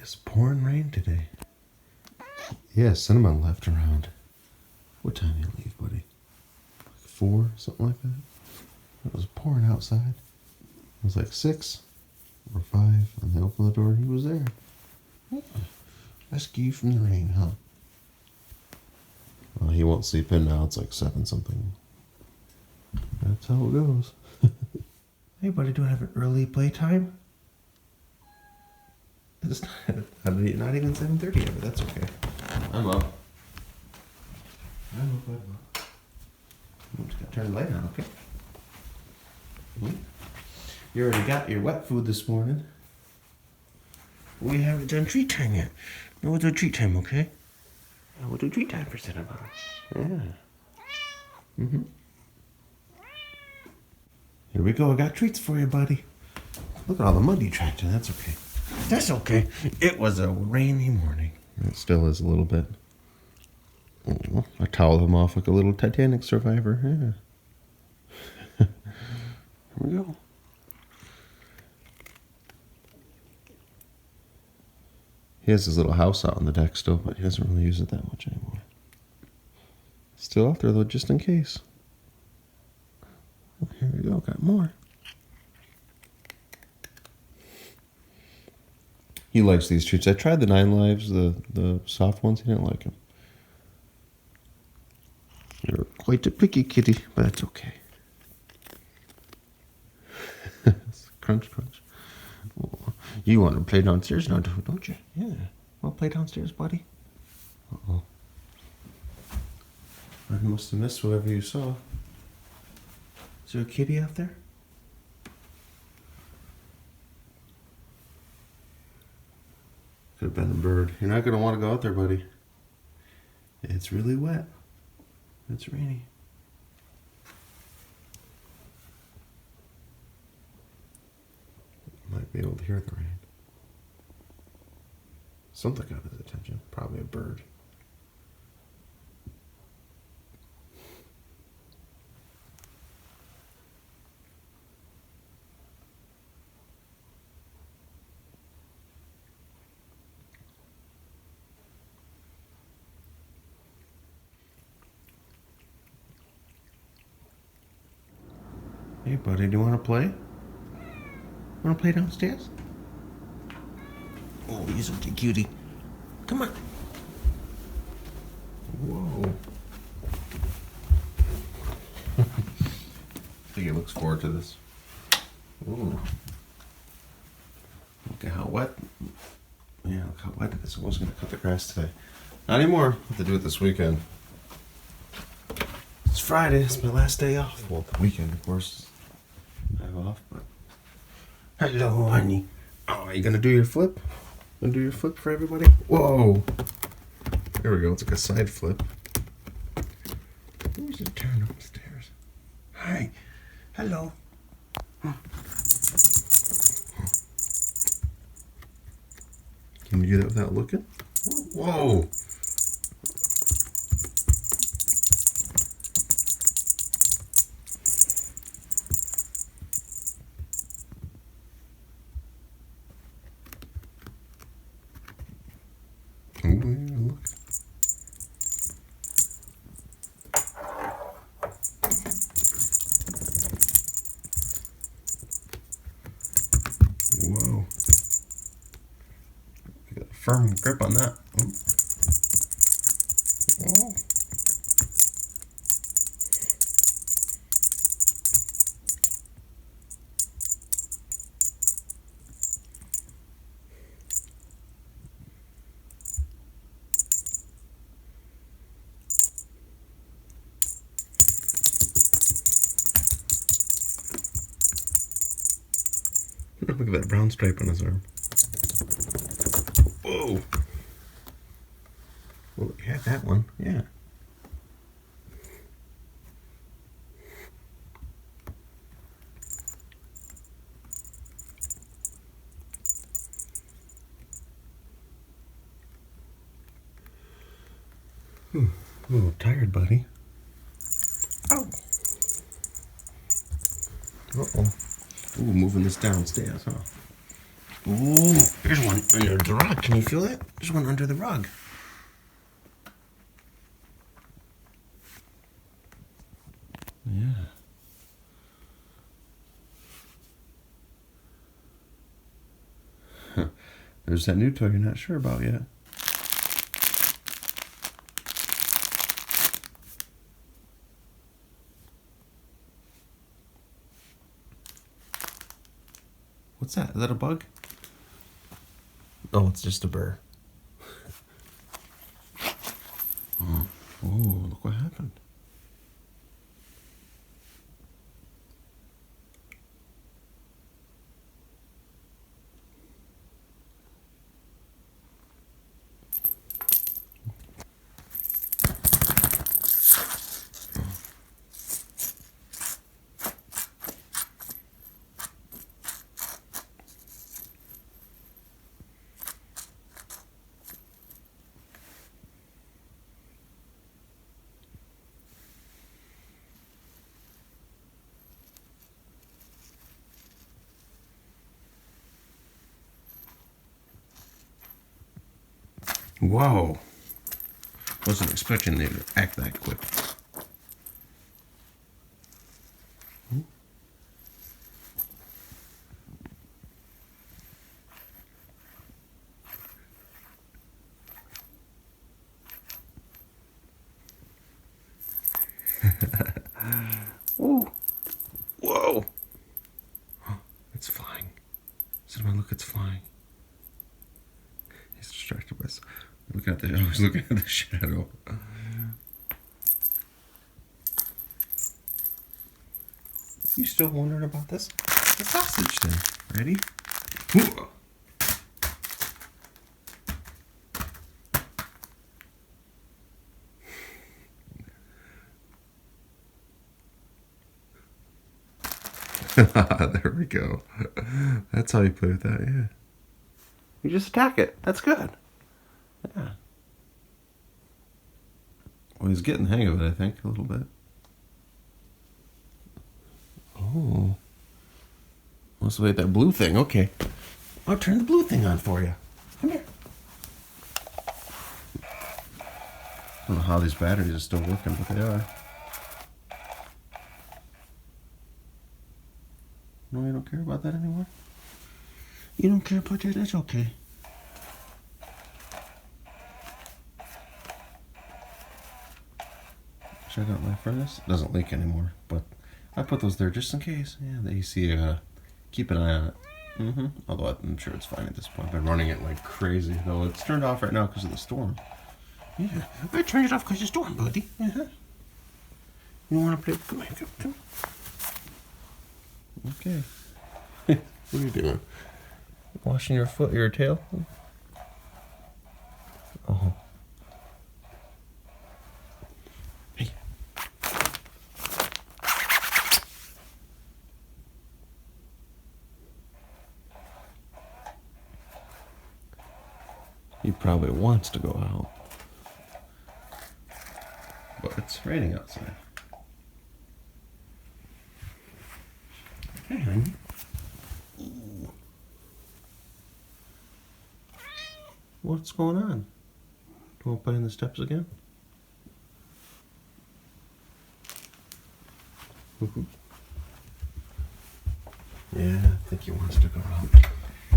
It's pouring rain today. Yeah, Cinnabon left around. What time did you leave, buddy? Like 4, something like that? It was pouring outside. It was like 6 or 5, and they opened the door and he was there. Yeah. Rescue you from the rain, huh? Well, he won't sleep in now. It's like 7 something. That's how it goes. Hey, buddy, do I have an early playtime? It's not even 7:30 yet, but that's okay. I'm up. I'm up. I'm just gotta turn the light on, okay? You already got your wet food this morning. We haven't done treat time yet. No, we'll do treat time, okay? We'll do treat time for Cinnabon. Yeah. Here we go. I got treats for you, buddy. Look at all the mud you tracked in. That's okay. That's okay. It was a rainy morning. It still is a little bit. Oh, I toweled him off like a little Titanic survivor. Yeah. Here we go. He has his little house out on the deck still, but he doesn't really use it that much anymore. Still out there, though, just in case. Here we go. Got more. He likes these treats. I tried the 9 Lives, the soft ones. He didn't like them. You're quite a picky kitty, but that's okay. Crunch, crunch. Oh, you want to play downstairs now, don't you? Yeah. Want to play downstairs, buddy? Uh-oh. I must have missed whatever you saw. Is there a kitty out there? Could have been a bird. You're not going to want to go out there, buddy. It's really wet. It's rainy. Might be able to hear the rain. Something got his attention. Probably a bird. Hey, buddy, do you want to play? Want to play downstairs? Oh, you're such a cutie. Come on. Whoa. I think he looks forward to this. Ooh. Look at how wet. Yeah, look how wet it is. I was going to cut the grass today. Not anymore. I have to do it this weekend. It's Friday. It's my last day off. Well, the weekend, of course. I have off, but... Hello, honey. Oh, are you going to do your flip? Gonna do your flip for everybody? Whoa! There we go. It's like a side flip. Who's the turn upstairs? Hi. Hello. Can you do that without looking? Whoa! Oh, yeah, look. Whoa. You got a firm grip on that. Whoa. Look at that brown stripe on his arm. Whoa! Well, you had that one, yeah. I'm a little tired, buddy. Oh! Uh-oh. Ooh, moving this downstairs, huh? Ooh, there's one under the rug. Can you feel it? There's one under the rug. Yeah. There's that new toy you're not sure about yet. What's that? Is that a bug? Oh, it's just a burr. Oh, look what happened. Whoa. Wasn't expecting they to act that quick. Whoa. Whoa. It's flying. Cinnabon, look, it's flying. He's distracted by us. Looking at the, I was looking at the shadow. You still wondering about this? The sausage thing. Ready? There we go. That's how you put it, that, yeah. You just attack it. That's good. Yeah. Well, he's getting the hang of it, I think, a little bit. Oh. Let's wait, that blue thing. Okay. I'll turn the blue thing on for you. Come here. I don't know how these batteries are still working, but they are. No, you don't care about that anymore? You don't care about that? That's okay. Check out my furnace. It doesn't leak anymore, but I put those there just in case. Yeah, the AC, keep an eye on it. Although I'm sure it's fine at this point. I've been running it like crazy, though it's turned off right now because of the storm. Yeah, I turned it off because of the storm, buddy. You want to play? Come here, come. Okay. What are you doing? Washing your foot, your tail? Oh. Hey. He probably wants to go out. But it's raining outside. Hey, honey. What's going on? Do you want to play in the steps again? Yeah, I think he wants to go out.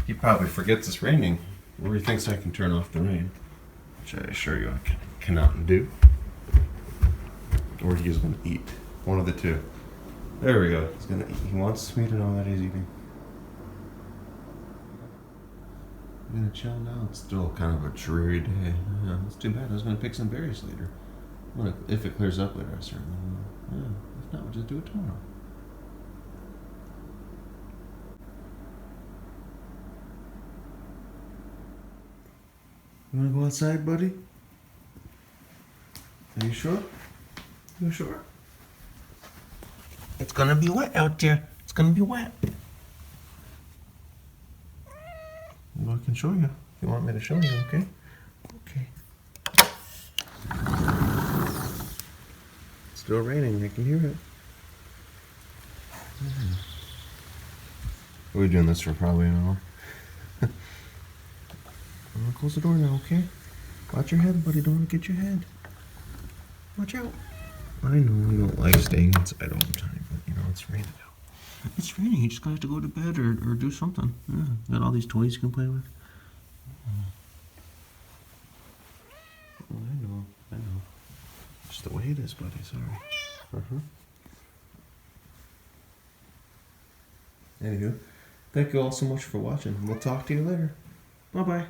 He probably forgets it's raining, or he thinks I can turn off the rain, which I assure you I cannot do. Or he's going to eat. One of the two. There we go. He's going to eat. He wants me to know that he's eating. I'm gonna chill now. It's still kind of a dreary day. Yeah, it's too bad. I was gonna pick some berries later. If it clears up later, I certainly will. Yeah. If not, we'll just do it tomorrow. You wanna go outside, buddy? Are you sure? You sure? It's gonna be wet out there. It's gonna be wet. Well, I can show you if you want me to show you, okay? Okay. It's still raining, I can hear it. We're doing this for probably an hour. Close the door now, okay? Watch your head, buddy. Don't want to get your head. Watch out. I know you don't like staying inside all the time, but you know, it's raining out. It's raining. You just gotta have to go to bed or do something. Yeah. Got all these toys you can play with. Oh, I know. Just the way it is, buddy. Sorry. Anywho, thank you all so much for watching. We'll talk to you later. Bye-bye.